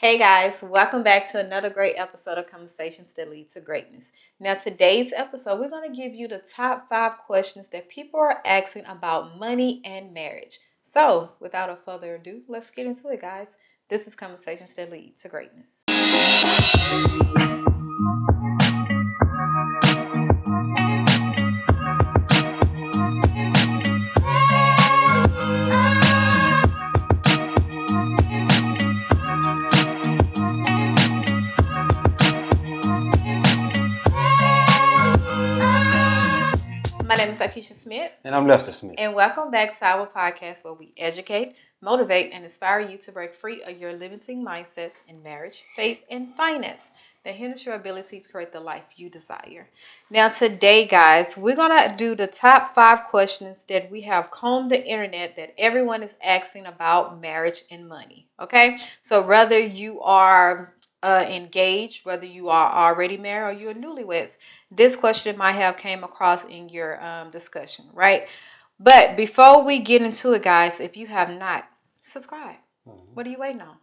Hey guys, welcome back to another great episode of Conversations That Lead to Greatness. Now, today's episode, we're going to give you the top 5 questions that people are asking about money and marriage. So, without a further ado, let's get into it, guys. This is Conversations That Lead to Greatness. My name is Akisha Smith. And I'm Lester Smith. And welcome back to our podcast where we educate, motivate, and inspire you to break free of your limiting mindsets in marriage, faith, and finance that hinders your ability to create the life you desire. Now, today, guys, we're going to do the top 5 questions that we have combed the internet that everyone is asking about marriage and money. Okay? So, whether you are engaged, whether you are already married or you're newlyweds, this question might have came across in your discussion, right? But before we get into it, guys, if you have not, subscribe. What are you waiting on?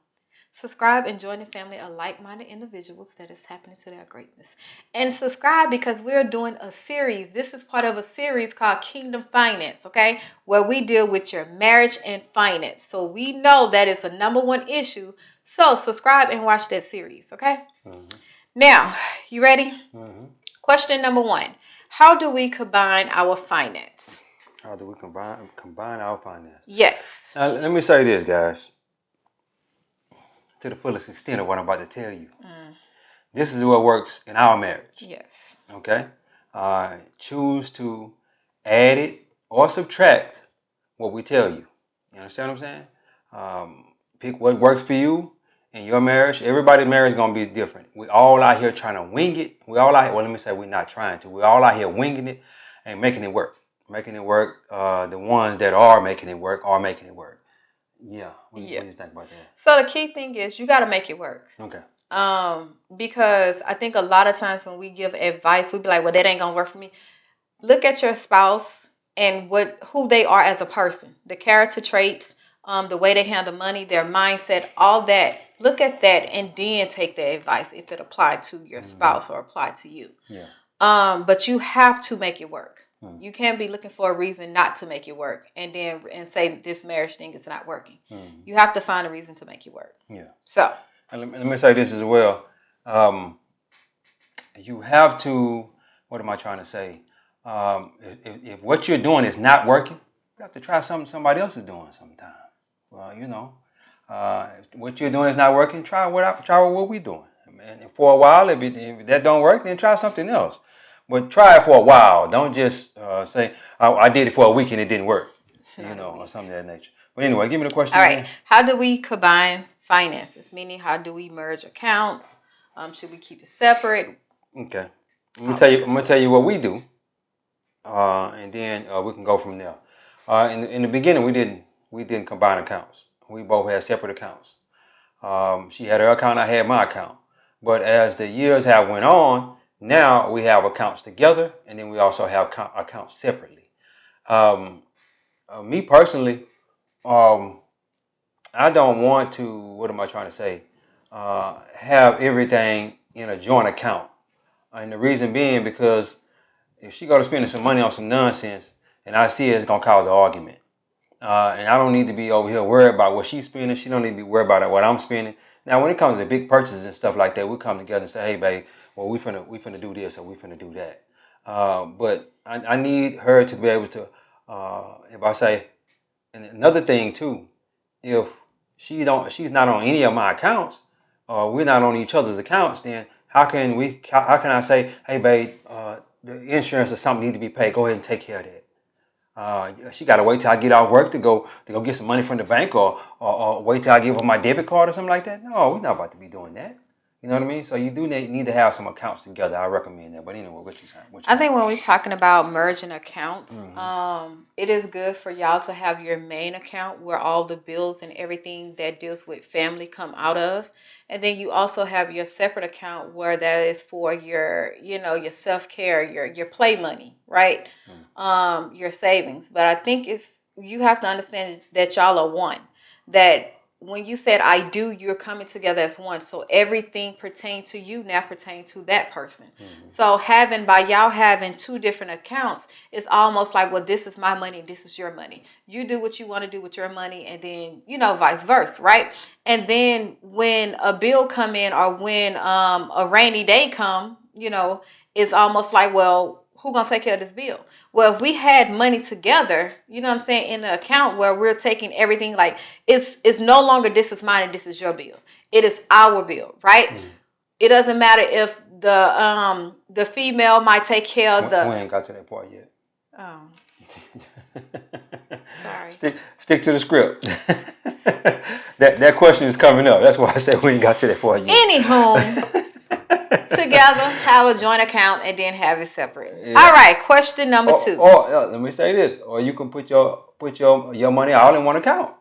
Subscribe and join the family of like-minded individuals that is happening to their greatness. And subscribe because we're doing a series. This is part of a series called Kingdom Finance, okay? Where we deal with your marriage and finance. So we know that it's a number one issue. So subscribe and watch that series, okay? Now, you ready? Question number 1. How do we combine our finance? How do we combine our finance? Yes. Now, let me say this, guys, to the fullest extent of what I'm about to tell you. This is what works in our marriage. Yes. Okay? Choose to add it or subtract what we tell you. You understand what I'm saying? Pick what works for you in your marriage. Everybody's marriage is going to be different. We all out here trying to wing it. We all out here, well, let me say we're not trying to. We're all out here winging it and making it work. Making it work. The ones that are making it work are making it work. Yeah. What do you think about that? So the key thing is you got to make it work. Okay. Because I think a lot of times when we give advice, we be like, well, that ain't going to work for me. Look at your spouse and who they are as a person, the character traits, the way they handle money, their mindset, all that. Look at that and then take the advice if it applied to your spouse or applied to you. Yeah. But you have to make it work. You can't be looking for a reason not to make it work and say this marriage thing is not working. You have to find a reason to make it work. Yeah. So, and let me say this as well. You have to, what am I trying to say? If what you're doing is not working, you have to try something somebody else is doing sometime. Well, if what you're doing is not working, try what we're doing. And for a while, if that don't work, then try something else. But try it for a while. Don't just say, I did it for a week and it didn't work, or something of that nature. But anyway, give me the question. All right. How do we combine finances? Meaning, how do we merge accounts? Should we keep it separate? Okay. I'm gonna tell you what we do, and then we can go from there. In the beginning, we didn't combine accounts. We both had separate accounts. She had her account, I had my account. But as the years have went on, now we have accounts together, and then we also have accounts separately. Me personally, I don't want to. What am I trying to say? Have everything in a joint account, and the reason being because if she go to spending some money on some nonsense, and I see it's gonna cause an argument. And I don't need to be over here worried about what she's spending. She don't need to be worried about what I'm spending. Now, when it comes to big purchases and stuff like that, we come together and say, "Hey, babe, well, we finna do this or we finna do that." But I need her to be able to. If I say, and another thing too, if she's not on any of my accounts, or we're not on each other's accounts, then how can I say, "Hey, babe, the insurance or something need to be paid. Go ahead and take care of that." She got to wait till I get off work to go get some money from the bank, or wait till I give her my debit card or something like that. No, we're not about to be doing that. You know what I mean? So you do need to have some accounts together. I recommend that. But anyway, what you saying? I think when we're talking about merging accounts, it is good for y'all to have your main account where all the bills and everything that deals with family come out of. And then you also have your separate account where that is for your self-care, your play money, right? Your savings. But I think you have to understand that y'all are one. That when you said I do, you're coming together as one. So everything pertaining to you now pertains to that person. So by y'all having two different accounts, it's almost like, well, this is my money, this is your money. You do what you want to do with your money, and then vice versa, right? And then when a bill come in, or when a rainy day come, it's almost like, well, who gonna take care of this bill? Well, if we had money together, you know what I'm saying, in the account where we're taking everything, like it's no longer this is mine and this is your bill. It is our bill, right? It doesn't matter if the female might take care of the. We ain't got to that part yet. Oh. Sorry. Stick to the script. that question is coming up. That's why I said we ain't got to that part yet. Anywho, together, have a joint account, and then have it separate. Yeah. All right, question number 2. Or let me say this: or you can put your money all in one account.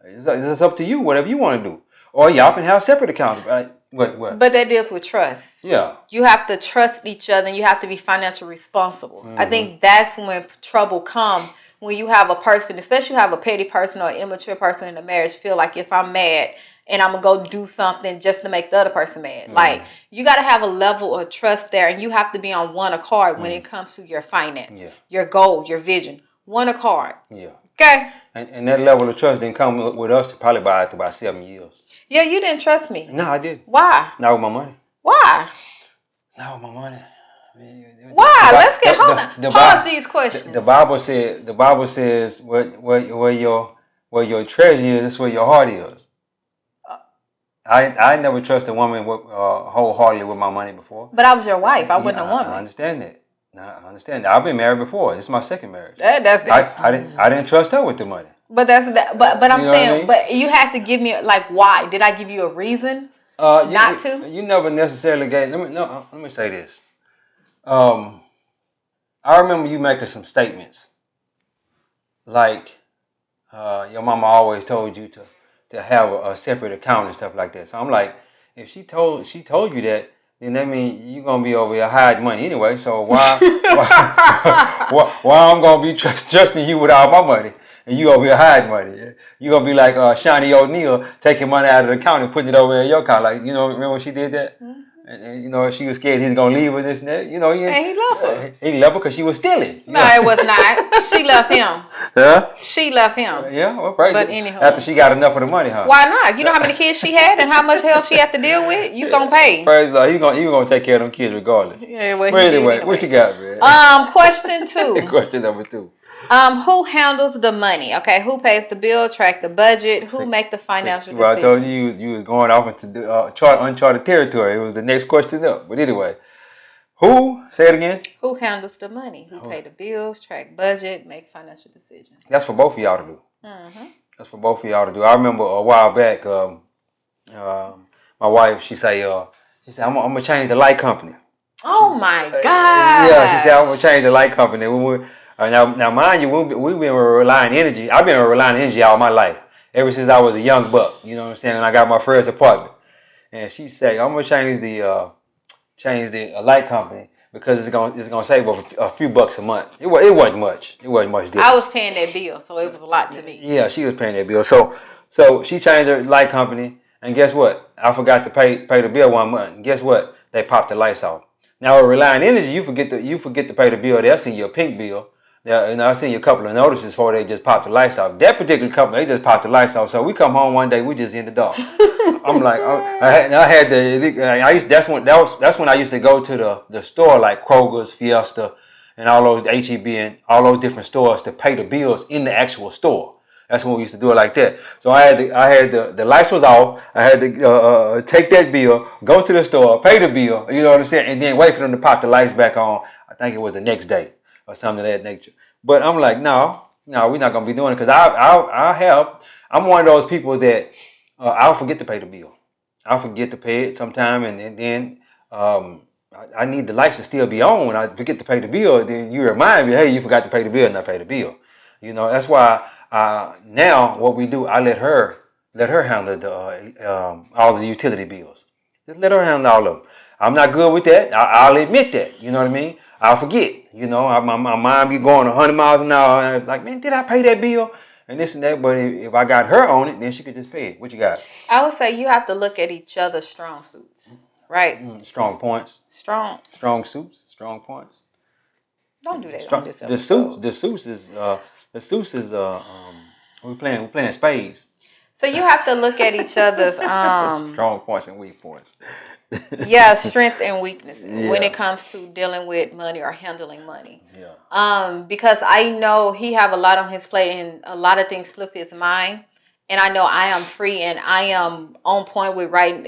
It's up to you, whatever you want to do. Or y'all can have separate accounts. What? But that deals with trust. Yeah. You have to trust each other, and you have to be financially responsible. I think that's when trouble comes, when you have a person, especially you have a petty person or an immature person in a marriage, feel like if I'm mad and I'm going to go do something just to make the other person mad. Like, you got to have a level of trust there, and you have to be on one accord when it comes to your finance, your goal, your vision. One accord. Yeah. Okay? And that level of trust didn't come with us probably by about 7 years. Yeah, you didn't trust me. No, I did. Why? Not with my money. Why? Not with my money. Why? Let's get pause these questions. The Bible says where your treasure is, that's where your heart is. I never trusted a woman wholeheartedly with my money before. But I was your wife. I wasn't a woman. I understand that. I understand that. I've been married before. This is my second marriage. That's I didn't trust her with the money. But But I'm saying, I mean? But you have to give me, like, why? Did I give you a reason not to? You never necessarily gave. Let me say this. I remember you making some statements, like your mama always told you to have a separate account and stuff like that. So I'm like, if she told you that, then that means you're gonna be over here hiding money anyway. So why I'm gonna be trusting you with all my money, and you over here hiding money? You gonna be like Shawnee O'Neal taking money out of the account and putting it over in your account, like, remember when she did that? And she was scared he was gonna leave with this and that. And he loved her. He loved her because she was stealing. No, it was not. She loved him. Huh? She loved him. Yeah, well, right. But anyhow, after she got enough of the money, huh? Why not? You know how many kids she had and how much hell she had to deal with? You gonna pay. Praise God. You gonna take care of them kids regardless. Yeah, well, anyway, what you got, man? Question 2. Question number 2. Who handles the money? Okay, who pays the bill, track the budget, who make the financial decisions? Well, I told you was going off into uncharted territory. It was the next question up. But anyway, who? Say it again. Who handles the money? Who pay the bills, track budget, make financial decisions? That's for both of y'all to do. That's for both of y'all to do. I remember a while back, my wife, she said, I'm gonna change the light company. Oh my God! Yeah, she said, I'm gonna change the light company. Now, mind you, we've been with Reliant Energy. I've been with Reliant Energy all my life, ever since I was a young buck. You know what I'm saying? And I got my first apartment. And she said, I'm gonna change the light company because it's gonna save a few bucks a month. It wasn't much. It wasn't much different. I was paying that bill, so it was a lot to me. Yeah, she was paying that bill. So she changed her light company, and guess what? I forgot to pay the bill one month. And guess what? They popped the lights off. Now with Reliant Energy, you forget to pay the bill. They'll send you a pink bill. I've seen you a couple of notices before they just popped the lights off. That particular company, they just popped the lights off. So we come home one day, we just in the dark. I'm like, that's when I used to go to the store like Kroger's, Fiesta, and all those HEB and all those different stores to pay the bills in the actual store. That's when we used to do it like that. So I had the lights was off. I had to take that bill, go to the store, pay the bill. You know what I'm saying, and then wait for them to pop the lights back on. I think it was the next day or something of that nature. But I'm like, no, we're not gonna be doing it because I'm one of those people that I'll forget to pay the bill. I'll forget to pay it sometime, and then I need the lights to still be on. When I forget to pay the bill, then you remind me, hey, you forgot to pay the bill, and I pay the bill. That's why now what we do, I let her handle all the utility bills. Just let her handle all of them. I'm not good with that. I'll admit that. You know what I mean? I'll forget. My mind be going 100 miles an hour. Like, man, did I pay that bill? and this and that. But if I got her on it, then she could just pay it. What you got? I would say you have to look at each other's strong suits, right? Strong points, Strong. strong suits, strong points. Don't do that on this The suits, episode. the suits is we're playing spades. So you have to look at each other's Strong points and weak points. yeah, strength and weaknesses when Yeah. it comes to dealing with money or handling money. Yeah. Because I know he have a lot on his plate and a lot of things slip his mind. And I know I am free and I am on point with writing,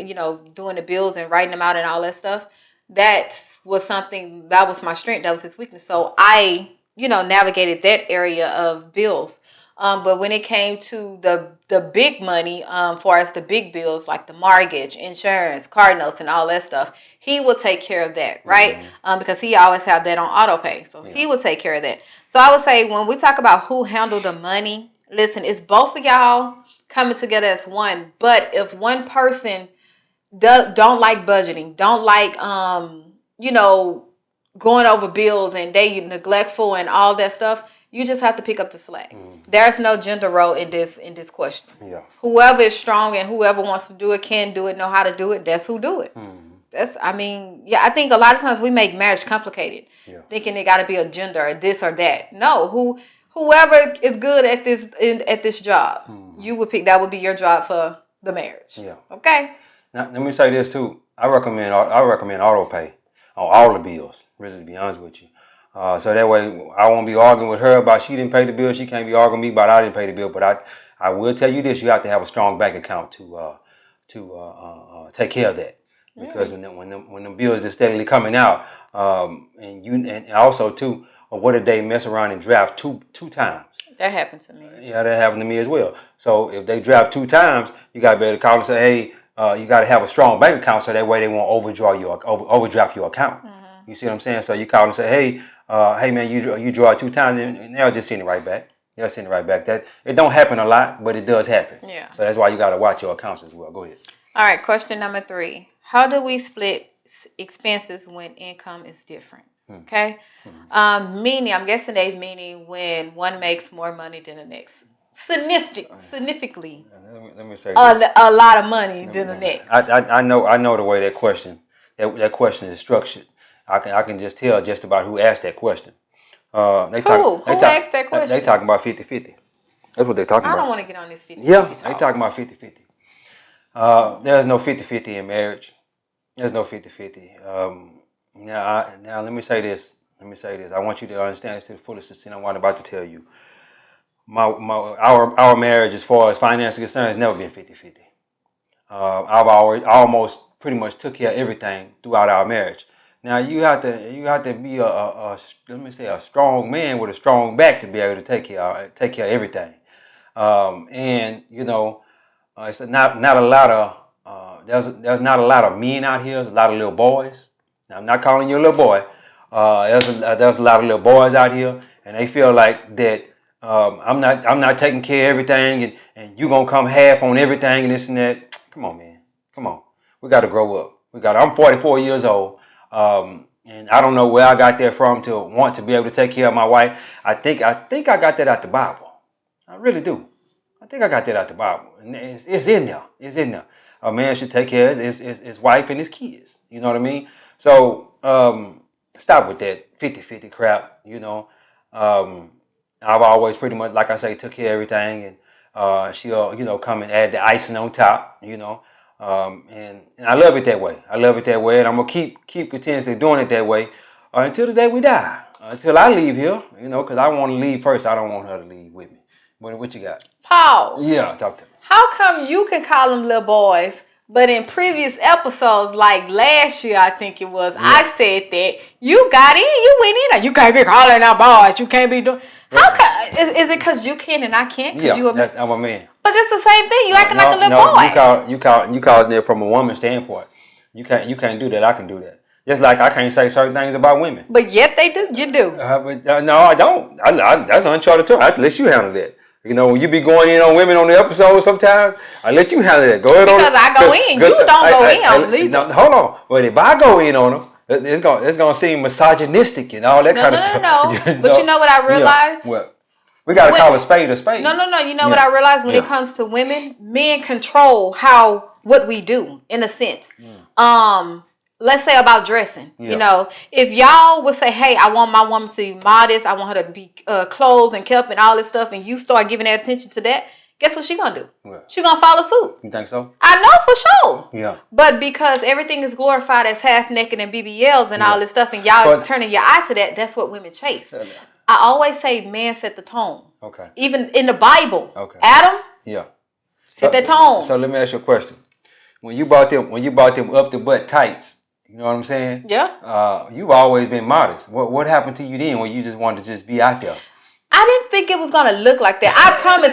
doing the bills and writing them out and all that stuff. That was something that was my strength. That was his weakness. So I, navigated that area of bills. But when it came to the big money, for as the big bills like the mortgage, insurance, car notes, and all that stuff, he will take care of that, right? Because he always have that on auto pay, so he will take care of that. So I would say when we talk about who handled the money, listen, it's both of y'all coming together as one. But if one person don't like budgeting, don't like going over bills and they neglectful and all that stuff, you just have to pick up the slack. There's no gender role in this question. Yeah. Whoever is strong and whoever wants to do it, can do it, know how to do it, that's who do it. I think a lot of times we make marriage complicated, thinking it got to be a gender or this or that. No, whoever is good at this job, you would pick. That would be your job for the marriage. Yeah. Okay. Now let me say this too. I recommend auto pay on all the bills. Really, to be honest with you. So that way I won't be arguing with her about she didn't pay the bill. She can't be arguing with me about I didn't pay the bill. But I will tell you this: you have to have a strong bank account to take care of that. Because when the bills are steadily coming out, and also too, what if they mess around and draft two times? That happened to me. Yeah, that happened to me as well. So if they draft two times, you got to be able to call and say, hey, you got to have a strong bank account so that way they won't overdraft your account. You see what I'm saying? So you call and say, hey man, you draw it two times, and they'll just send it right back. They'll send it right back. That it don't happen a lot, but it does happen. Yeah. So that's why you got to watch your accounts as well. Go ahead. All right. Question number 3: how do we split expenses when income is different? Okay. Meaning, I'm guessing meaning when one makes more money than the next. Significantly. Let me say a lot of money than the next. I know the way that question is structured. I can just tell just about who asked that question. Who asked that question? They talking about 50-50. That's what they're talking about. I don't want to get on this 50-50 Yeah, talk. they talking about 50-50. There's no 50-50 in marriage. There's no 50-50. Now let me say this. I want you to understand this to the fullest extent of what I'm about to tell you. Our marriage, as far as finance is concerned, has never been 50-50. I've almost pretty much took care of everything throughout our marriage. Now you have to be a strong man with a strong back to be able to take care of everything. And it's not a lot of there's not a lot of men out here. There's a lot of little boys. Now, I'm not calling you a little boy. There's a lot of little boys out here, and they feel like that I'm not taking care of everything, and you gonna come half on everything and this and that. Come on, man. Come on. We got to grow up. I'm 44 years old. And I don't know where I got that from to want to be able to take care of my wife. I think I got that out the Bible. I really do. I think I got that out the Bible. And it's in there. It's in there. A man should take care of his wife and his kids. You know what I mean? So stop with that 50-50 crap. I've always pretty much, like I say, took care of everything, and she'll come and add the icing on top. And I love it that way. And I'm gonna keep continuously doing it that way until the day we die. Until I leave here, because I want to leave first. I don't want her to leave with me. What you got? Pause. Yeah, talk to me. How come you can call them little boys, but in previous episodes, like last year, I think it was, I said that you got in, you went in, you can't be calling out boys, you can't be doing. How come? Is it because you can and I can't? Yeah, I'm a man. But it's the same thing. You acting like a little boy. You call it there from a woman's standpoint. You can't do that. I can do that. Just like I can't say certain things about women. But yet they do. You do. No, I don't. That's uncharted territory. I let you handle that. When you be going in on women on the episode sometimes, I let you handle that. Go ahead because I go in. You don't go in on me. No, hold on. But if I go in on them, it's gonna seem misogynistic and all that kind of stuff. No. But you know what I realized? What? We got to call a spade a spade. No. You know what I realized when it comes to women, men control what we do in a sense. Let's say about dressing. You know, if y'all would say, "Hey, I want my woman to be modest. I want her to be clothed and kept and all this stuff," and you start giving that attention to that, guess what she gonna do? She gonna follow suit. You think so? I know for sure. Yeah. But because everything is glorified as half naked and BBLs and all this stuff, and y'all turning your eye to that, that's what women chase. I always say men set the tone. Okay. Even in the Bible. Okay. Adam. Yeah. Set the tone. So let me ask you a question. When you bought them up the butt tights, you know what I'm saying? Yeah. You've always been modest. What happened to you then when you just wanted to just be out there? I didn't think it was gonna look like that. I promise.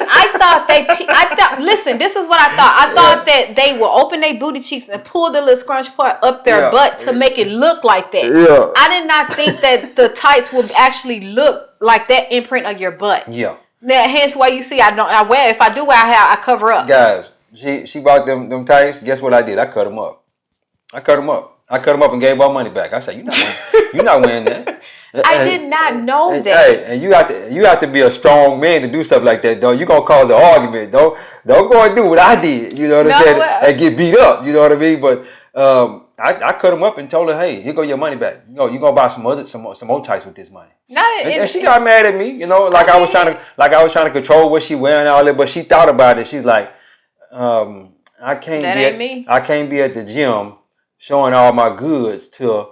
Listen, this is what I thought. I thought that they would open their booty cheeks and pull the little scrunch part up their butt to make it look like that. Yeah. I did not think that the tights would actually look like that imprint of your butt. Yeah. Now, hence why you see I wear. If I do wear hair, I cover up. Guys, she bought them tights. Guess what I did? I cut them up. I cut them up and gave all money back. I said, you're not wearing that. I did not know that. Hey, and you have to be a strong man to do stuff like that, though. You're gonna cause an argument. Don't go and do what I did. You know what I'm saying? And get beat up. You know what I mean? But I cut them up and told her, hey, here go your money back. You know, you're gonna buy some more tights with this money. And she got mad at me. You know, like I was trying to control what she wearing and all that. But she thought about it. She's like, I can't be at the gym showing all my goods to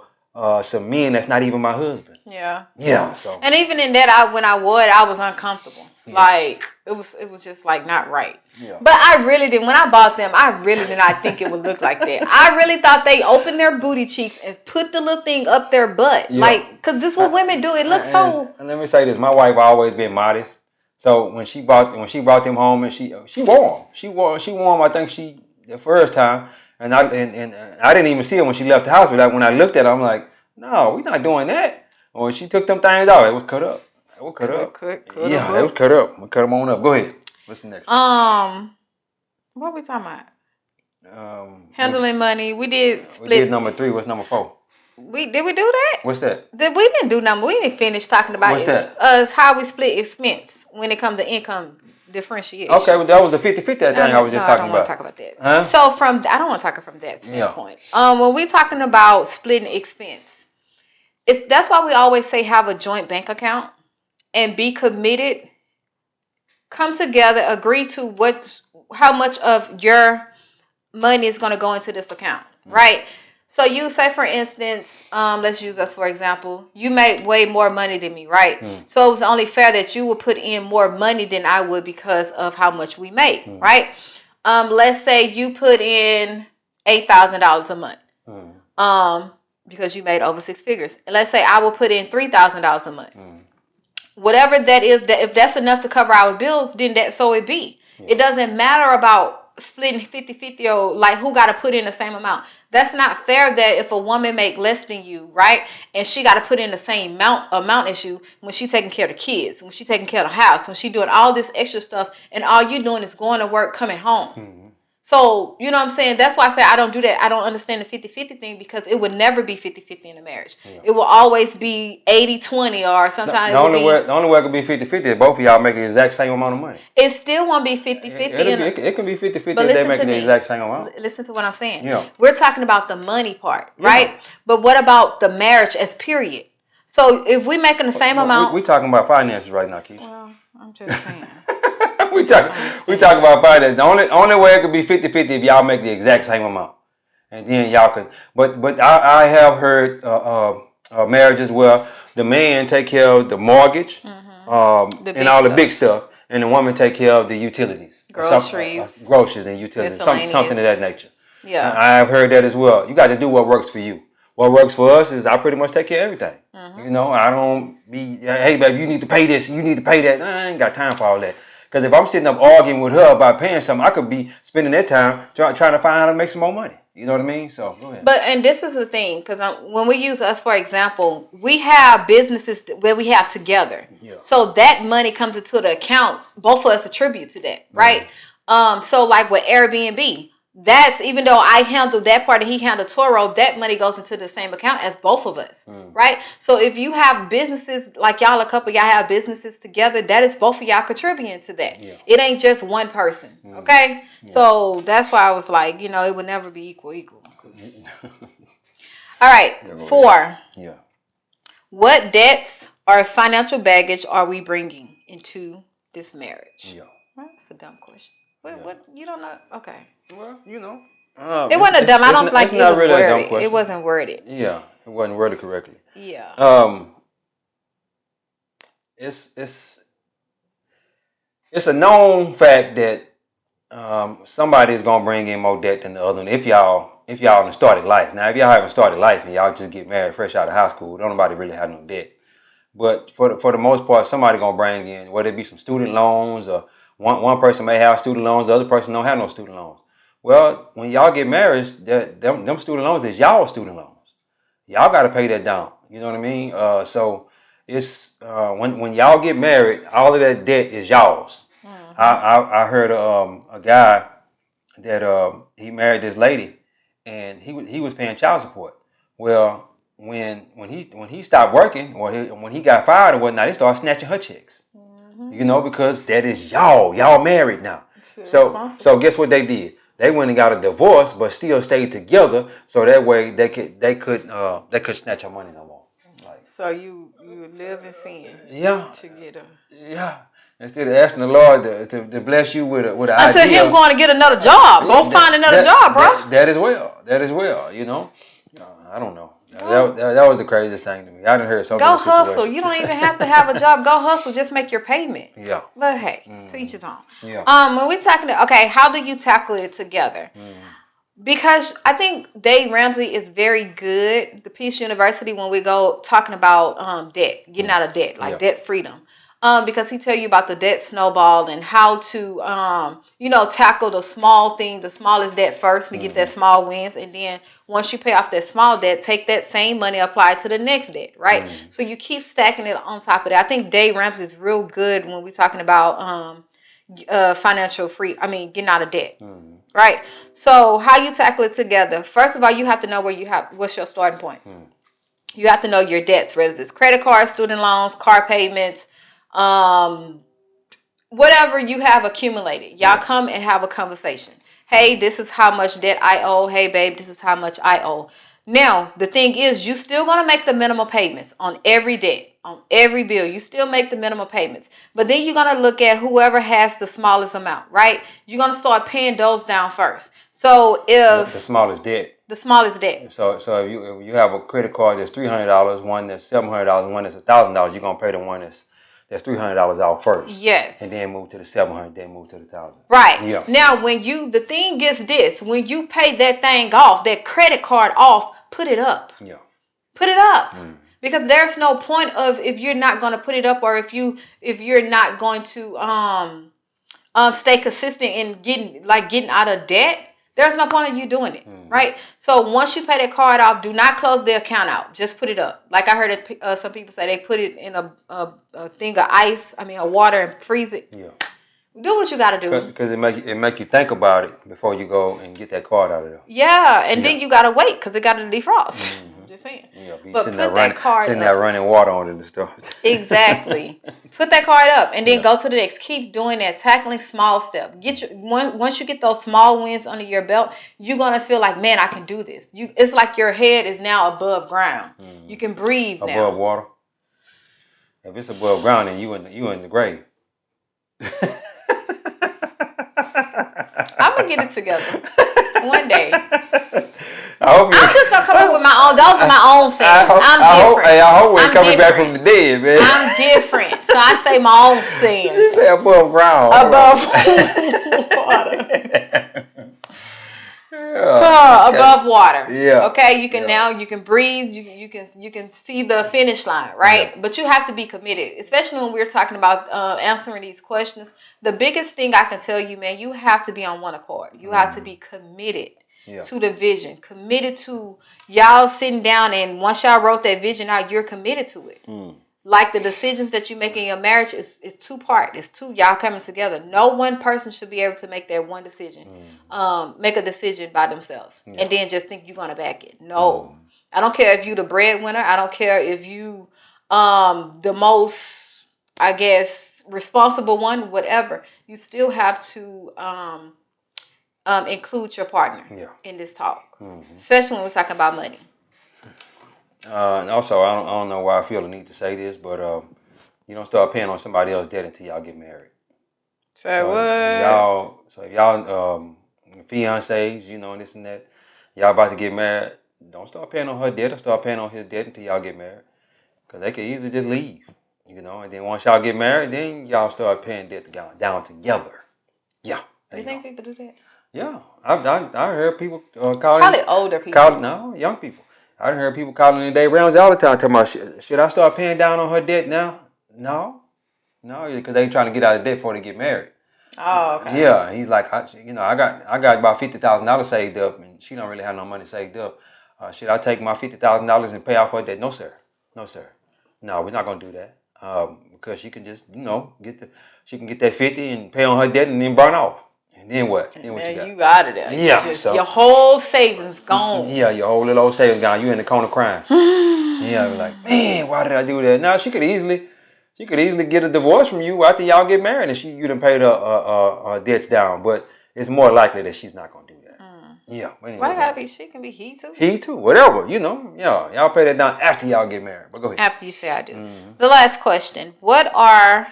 some men that's not even my husband. Yeah. Yeah. So. And even in that, when I wore it, I was uncomfortable. Yeah. Like it was just like not right. Yeah. But I really didn't. When I bought them, I really did not think it would look like that. I really thought they opened their booty cheeks and put the little thing up their butt. Yeah. Like, cause this is what women do. It looks so. And let me say this: my wife always been modest. So when she brought them home and she wore them. I think the first time. And I didn't even see her when she left the house. But when I looked at her, I'm like, no, we're not doing that. Or when she took them things out, it was cut up. It was cut up. Yeah, it was cut up. We'll cut them on up. Go ahead. What's the next? What are we talking about? Handling money. We did split. We did number 3. What's number 4? Did we do that? What's that? We didn't do number. We didn't finish talking about What's that? Us how we split expense when it comes to income differentiation. Okay, well, that was the 50-50 thing I was just talking about. I don't want to talk about that. Huh? So I don't want to talk from that standpoint. Yeah. When we're talking about splitting expense, that's why we always say have a joint bank account and be committed. Come together, agree to how much of your money is going to go into this account, right? So you say, for instance, let's use us for example. You make way more money than me, right? So it was only fair that you would put in more money than I would because of how much we make, right? Let's say you put in $8,000 a month, because you made over 6 figures. And let's say I will put in $3,000 a month. Whatever that is, that if that's enough to cover our bills, then so it be. It doesn't matter about splitting 50-50 or like who got to put in the same amount. That's not fair that if a woman make less than you, right, and she got to put in the same amount as you when she taking care of the kids, when she taking care of the house, when she doing all this extra stuff, and all you doing is going to work, coming home. So, you know what I'm saying? That's why I say I don't do that. I don't understand the 50-50 thing because it would never be 50-50 in a marriage. Yeah. It will always be 80-20 or sometimes the only way it could be 50-50 is both of y'all make the exact same amount of money. It still won't be 50-50. It can be 50-50 if they make the exact same amount. Listen to what I'm saying. Yeah. We're talking about the money part, right? But what about the marriage as period? So if we're making the same amount. We're talking about finances right now, Keisha. Well, I'm just saying. we talk about finance. The only way it could be 50-50 if y'all make the exact same amount, and then y'all can. But I have heard marriages where the man take care of the mortgage, and all the big stuff, and the woman take care of the utilities, groceries and utilities, something of that nature. Yeah, I have heard that as well. You got to do what works for you. What works for us is I pretty much take care of everything. You know, I don't be, hey, baby, you need to pay this, you need to pay that. I ain't got time for all that. Because if I'm sitting up arguing with her about paying something, I could be spending that time trying to find how to make some more money. You know what I mean? So go ahead. And this is the thing, because when we use us for example, we have businesses where we have together. Yeah. So that money comes into the account. Both of us attribute to that, right? So like with Airbnb, that's, even though I handle that part and he handled Toro, that money goes into the same account as both of us, right? So if you have businesses, like y'all, a couple y'all have businesses together, that is both of y'all contributing to that. Yeah. It ain't just one person, okay? Yeah. So that's why I was like, it would never be equal. All right, 4. Yeah. What debts or financial baggage are we bringing into this marriage? Yeah. Well, that's a dumb question. What you don't know? Okay. Well, It wasn't a dumb. I don't think it was really a dumb worded. question. It wasn't worded. Yeah, it wasn't worded correctly. Yeah. It's a known fact that somebody is gonna bring in more debt than the other one. If y'all in started life. Now, if y'all haven't started life and y'all just get married fresh out of high school, don't nobody really have no debt. But for the most part, somebody gonna bring in, whether it be some student loans, or one person may have student loans, the other person don't have no student loans. Well, when y'all get married, them student loans is y'all student loans. Y'all got to pay that down. You know what I mean? So it's when y'all get married, all of that debt is y'all's. I heard a guy that he married this lady, and he was paying child support. Well, when he stopped working, or when he got fired or whatnot, he started snatching her checks. Because that is y'all married now. So guess what they did? They went and got a divorce, but still stayed together, so that way they could snatch her money no more. So you live in sin. Yeah. To get her. Yeah. Instead of asking the Lord to bless you with an idea. Until him going to get another job. Go find another job, bro. That as well. I don't know. That was the craziest thing to me. I didn't hear something. Go hustle. You don't even have to have a job. Go hustle. Just make your payment. Yeah. But hey, to each his own. Yeah. When we're talking, okay, how do you tackle it together? Because I think Dave Ramsey is very good, the Peace University, when we go talking about debt, getting out of debt, like debt freedom. Because he tell you about the debt snowball and how to, tackle the small thing, the smallest debt first to get that small wins. And then once you pay off that small debt, take that same money, apply it to the next debt, right? So you keep stacking it on top of that. I think Dave Ramsey is real good when we're talking about getting out of debt. Right. So how you tackle it together? First of all, you have to know what's your starting point. You have to know your debts, whether it's credit cards, student loans, car payments, whatever you have accumulated. Y'all come and have a conversation. Hey, this is how much debt I owe. Hey, babe, this is how much I owe. Now, the thing is, you still going to make the minimum payments on every debt, on every bill. You still make the minimum payments. But then you're going to look at whoever has the smallest amount, right? You're going to start paying those down first. So if... The smallest debt. The smallest debt. So if you have a credit card that's $300, one that's $700, one that's $1,000, you're going to pay the one that's $300 out first. Yes. And then move to the $700, then move to the $1,000. Right. Yeah. Now, the thing is this, when you pay that thing off, that credit card off, put it up. Yeah. Put it up. Because there's no point of, if you're not going to put it up, or if you're not going to stay consistent in getting out of debt, there's no point in you doing it, right? So once you pay that card off, do not close the account out. Just put it up. Like I heard some people say, they put it in a thing of ice, a water, and freeze it. Yeah. Do what you got to do. Because it make you think about it before you go and get that card out of there. Yeah, and then you got to wait because it got to defrost. Just saying. Yeah, but put that card sitting there running water on it and stuff. Exactly. Put that card up and then go to the next. Keep doing that, tackling small steps. Once you get those small wins under your belt, you're gonna feel like, man, I can do this. It's like your head is now above ground. You can breathe now. Above water. If it's above ground, then you in the grave. I'm gonna get it together one day. I'm just gonna come up with my own. Those are my own sayings. I'm different. I hope we're coming back from the dead, man. I'm different, so I say my own sayings. You say above ground. Above water. Above water. Yeah. Okay. You can now. You can breathe. You can see the finish line, right? Yeah. But you have to be committed, especially when we're talking about answering these questions. The biggest thing I can tell you, man, you have to be on one accord. You have to be committed. Yeah. To the vision, committed to y'all sitting down, and once y'all wrote that vision out, you're committed to it. like the decisions that you make in your marriage is two-part. It's two y'all coming together. No one person should be able to make that one decision, make a decision by themselves, and then just think you're gonna back it. No, I don't care if you the breadwinner. I don't care if you the most, I guess, responsible one. Whatever, you still have to include your partner in this talk, especially when we're talking about money. And also, I don't know why I feel the need to say this, but you don't start paying on somebody else's debt until y'all get married. So what? If y'all fiancés, and this and that, y'all about to get married, don't start paying on her debt or start paying on his debt until y'all get married. Because they can either just leave, and then once y'all get married, then y'all start paying debt down together. Yeah. You think people do that? Yeah. I heard people calling. Probably older people. No, young people. I heard people calling in Dave Ramsey all the time talking about, should I start paying down on her debt now? No, because they trying to get out of debt before they get married. Oh, okay. Yeah, he's like, I got about $50,000 saved up, and she don't really have no money saved up. Should I take my $50,000 and pay off her debt? No, sir. No, sir. No, we're not gonna do that. Because she can just, she can get that 50 and pay on her debt and then burn off. And then what? Then what you got? You out of there. Yeah, so your whole savings gone. Yeah, your whole little old savings gone. You in the corner crying. Yeah, like, man, why did I do that? Now she could easily get a divorce from you after y'all get married, and you done paid her debts down. But it's more likely that she's not gonna do that. Yeah. Anyway, why gotta be? She can be he too. He too, whatever. Yeah, y'all pay that down after y'all get married. But go ahead. After you say I do. The last question: what are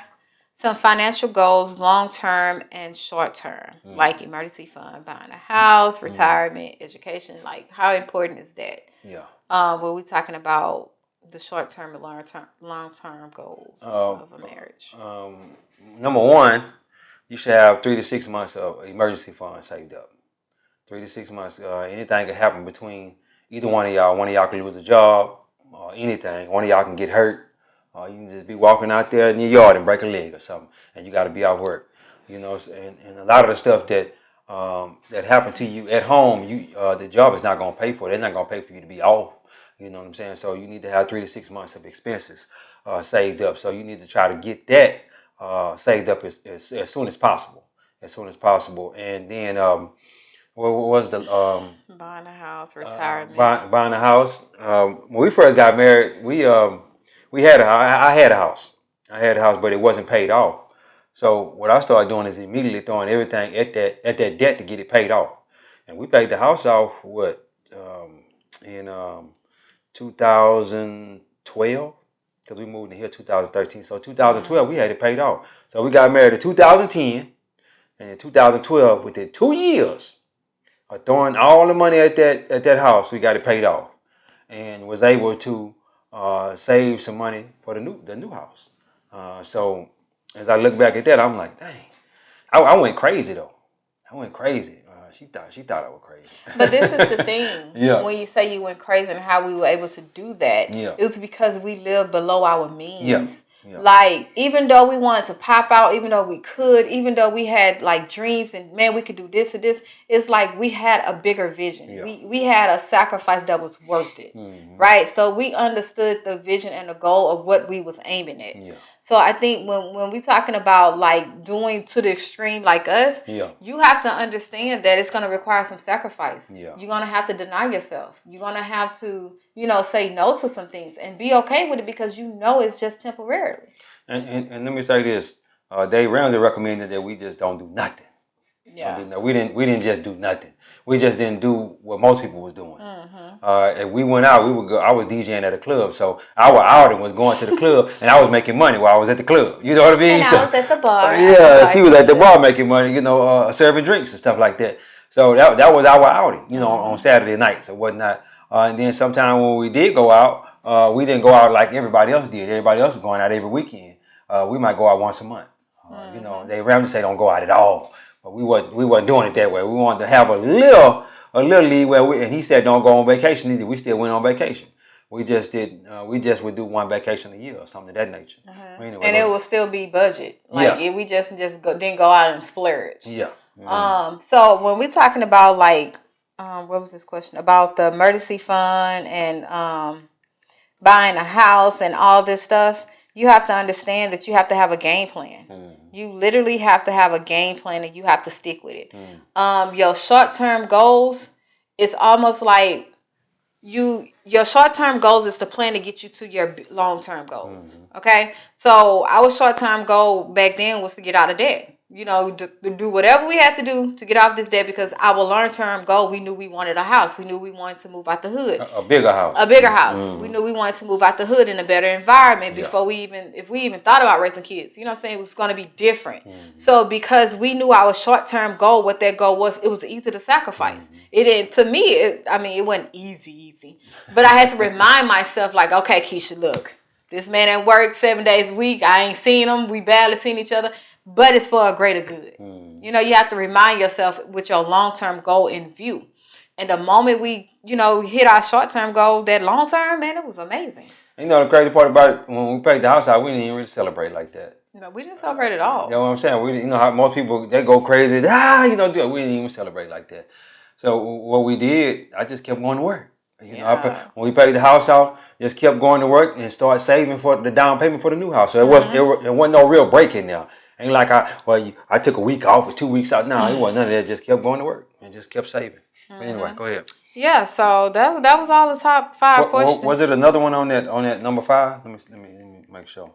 some financial goals, long term and short term, like emergency fund, buying a house, retirement, education? Like, how important is that? Yeah. When we talking about the short term and long term goals of a marriage. Number one, you should have 3 to 6 months of emergency fund saved up. 3 to 6 months. Anything can happen between either one of y'all. One of y'all can lose a job or anything. One of y'all can get hurt. You can just be walking out there in your yard and break a leg or something, and you got to be out work. And a lot of the stuff that happened to you at home, the job is not going to pay for it. They're not going to pay for you to be off. You know what I'm saying? So you need to have 3 to 6 months of expenses saved up. So you need to try to get that saved up as soon as possible. And then what was the buying a house, retirement? Buying a house. When we first got married, I had a house. But it wasn't paid off. So what I started doing is immediately throwing everything at that debt to get it paid off. And we paid the house off in 2012, because we moved in here 2013. So 2012 we had it paid off. So we got married in 2010, and in 2012, within 2 years of throwing all the money at that house, we got it paid off, and was able to save some money for the new house. So as I look back at that, I'm like, dang, I went crazy though. I went crazy. She thought I was crazy. But this is the thing. When you say you went crazy and how we were able to do that, it was because we lived below our means. Like, even though we wanted to pop out, even though we could, even though we had like dreams and man, we could do this and this, it's like we had a bigger vision. We had a sacrifice that was worth it, right? So we understood the vision and the goal of what we was aiming at. So I think when we talking about like doing to the extreme like us, you have to understand that it's going to require some sacrifice. You're going to have to deny yourself. You're going to have to, say no to some things and be okay with it, because it's just temporarily. And let me say this, Dave Ramsey recommended that we just don't do nothing. We didn't just do nothing. We just didn't do what most people was doing. If we went out, we would go. I was DJing at a club, so our outing was going to the club, and I was making money while I was at the club. You know what I mean? And I was at the bar. She was at the bar making money. Serving drinks and stuff like that. So that was our outing. On Saturday nights or whatnot. And then sometime when we did go out, we didn't go out like everybody else did. Everybody else was going out every weekend. We might go out once a month. They Ramsey say don't go out at all. But we weren't doing it that way. We wanted to have a little leeway. And he said don't go on vacation either. We still went on vacation. We just did. We just would do one vacation a year or something of that nature. Anyway, and it will still be budget. Like we just didn't go out and splurge. So when we're talking about like, what was this question about the emergency fund and buying a house and all this stuff? you have to understand that you have to have a game plan. Mm. You literally have to have a game plan and you have to stick with it. Mm. Your short-term goals, it's almost like your short-term goals is the plan to get you to your long-term goals. Okay, so our short-term goal back then was to get out of debt, to do whatever we had to do to get off this debt, because our long-term goal, we knew we wanted a house, we knew we wanted to move out the hood, A bigger house, we knew we wanted to move out the hood in a better environment before if we even thought about raising kids. You know what I'm saying? It was going to be different. So because we knew our short-term goal, what that goal was, it was easy to sacrifice. It didn't, to me, it wasn't easy, but I had to remind myself, like, okay, Keisha, look, this man at work 7 days a week, I ain't seen him, we barely seen each other, but it's for a greater good. You have to remind yourself with your long-term goal in view. And the moment we, hit our short-term goal, that long-term, man, it was amazing. The crazy part about it, when we packed the house out, we didn't even really celebrate like that. No, we didn't celebrate at all. You know what I'm saying? We, how most people, they go crazy. We didn't even celebrate like that. So what we did, I just kept going to work. When we paid the house out, just kept going to work and started saving for the down payment for the new house. So it wasn't no real break in there. Ain't like I took a week off or 2 weeks out. No, it wasn't none of that. Just kept going to work and just kept saving. But anyway, go ahead. Yeah, so that was all the top 5 questions. Was it another one on that number 5? Let me make sure.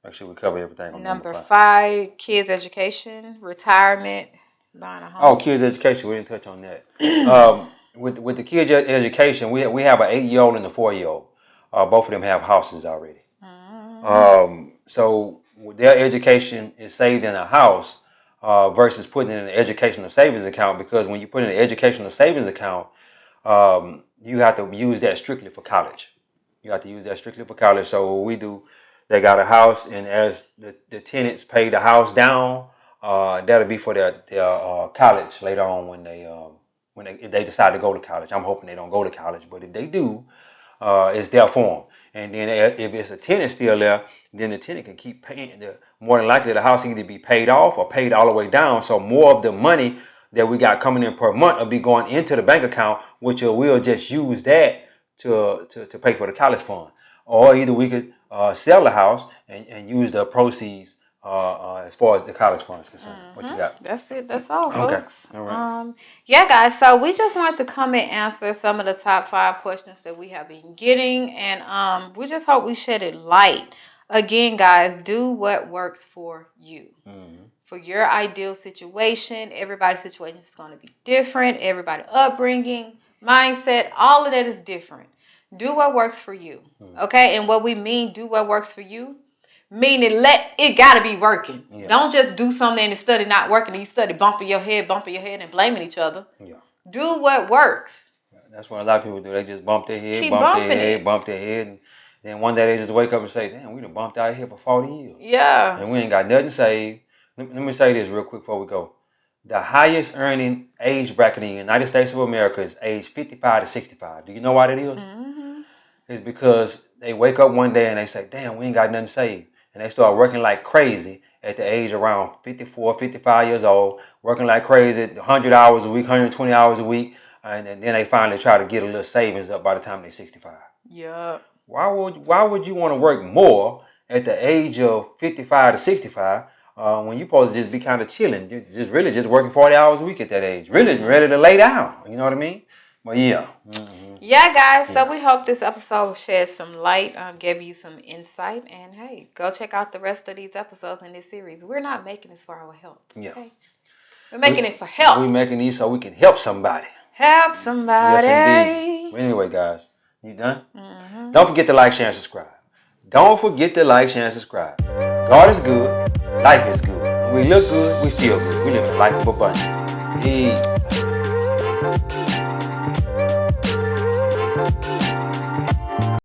Make sure we cover everything on number 5. Kids education, retirement, buying a home. Oh, kids education. We didn't touch on that. With the kids education, we have an 8-year-old and a 4-year-old. Both of them have houses already. So their education is saved in a house versus putting it in an educational savings account, because when you put in an educational savings account, you have to use that strictly for college. So what we do, they got a house, and as the tenants pay the house down, that'll be for their college later on if they decide to go to college. I'm hoping they don't go to college, but if they do, it's there for them. And then if it's a tenant still there, then the tenant can keep paying. More than likely, the house either be paid off or paid all the way down. So more of the money that we got coming in per month will be going into the bank account, which we'll just use that to pay for the college fund. Or either we could sell the house and use the proceeds as far as the college fund is concerned. What you got? That's it. That's all, folks. All right. Yeah, guys. So we just wanted to come and answer some of the top 5 questions that we have been getting, and we just hope we shedded light. Again, guys, do what works for you. For your ideal situation. Everybody's situation is going to be different. Everybody's upbringing, mindset, all of that is different. Do what works for you. Okay? And what we mean, do what works for you, meaning it got to be working. Yeah. Don't just do something and the study not working and you study bumping your head and blaming each other. Yeah. Do what works. That's what a lot of people do. They just bump their head, bump their head. And then one day they just wake up and say, damn, we done bumped out here for 40 years. Yeah. And we ain't got nothing saved. Let me say this real quick before we go. The highest earning age bracket in the United States of America is age 55 to 65. Do you know why that is? It's because they wake up one day and they say, damn, we ain't got nothing saved. And they start working like crazy at the age around 54, 55 years old, working like crazy, 100 hours a week, 120 hours a week. And then they finally try to get a little savings up by the time they're 65. Yeah. Why would you want to work more at the age of 55 to 65 when you're supposed to just be kind of chilling, just working 40 hours a week at that age, really ready to lay down? You know what I mean? But yeah. Yeah, guys. So we hope this episode shed some light, gave you some insight, and hey, go check out the rest of these episodes in this series. We're not making this for our health. Yeah. Okay? We're making it for help. We're making these so we can help somebody. Help somebody. Yes, indeed. Well, anyway, guys, you done? Don't forget to like, share, and subscribe. Don't forget to like, share, and subscribe. God is good. Life is good. When we look good, we feel good. We live in a life of abundance. Peace.